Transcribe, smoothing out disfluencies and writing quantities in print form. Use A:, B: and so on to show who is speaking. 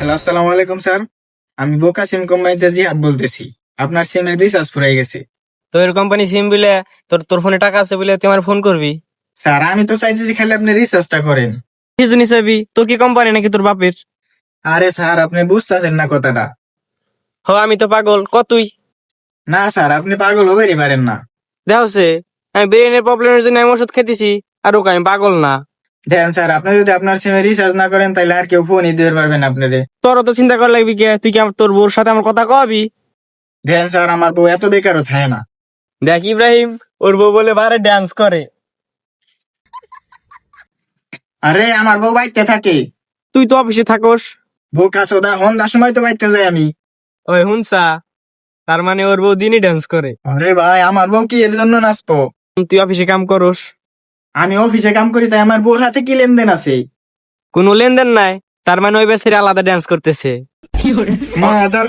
A: Hello, আসসালামু আলাইকুম sir. আমি বোকা সিম কোম্পানিতে জিহাদ বলতেছি। আপনার সিমের রিচার্জ ফুরাই গেছে।
B: তোর কোম্পানি সিম বিলে তোর তোর ফোনে টাকা আছে বলে তুই আমার ফোন করবি?
A: স্যার, আমি তো চাইছি যে খালি আপনি রিচার্জটা করেন।
B: কি জিনিস চাবি? তোর কি কোম্পানি নাকি তোর বাপের?
A: আরে স্যার, আপনি বুঝতেছেন না কথাটা।
B: আমি তো পাগল কতই
A: না স্যার, আপনি পাগল হবেরই পারেন না।
B: দেখছে আমি ব্রেনের প্রবলেমের জন্য আমি ওষুধ খেতেছি আর ওকে আমি পাগল না।
A: দেখেন স্যার, আপনি যদি আপনার সিমে রিচার্জ না করেন তাহলে আর কেউ ফোনই দিতে পারবেন আপনারে।
B: তোর তো চিন্তা করা লাগবি কে? তুই কি তোর বউর সাথে আমার কথা কবি?
A: দেখেন স্যার, আমার বউ এত বেকারও থাকে না।
B: দেখ ইব্রাহিম, ওর বউ বলে বারে ডান্স করে।
A: আরে আমার বউ বাইতে থাকে।
B: তুই তো অফিসে থাকস।
A: বোকা চোদা, হন্দার সময় তো বাইতে যাই আমি।
B: ওই হুনসা, তার মানে ওর বউ দিনই ডান্স করে।
A: আরে ভাই, আমার বউ কি এর জন্য নাচবো?
B: তুই অফিসে কাম করস?
A: আমি অফিসে কাম করি, তাই আমার বউর হাতে কি লেনদেন আছে?
B: কোনো লেনদেন নাই, তার মানে ওই বেচারি আলাদা ডান্স করতেছে।
A: মা হাজার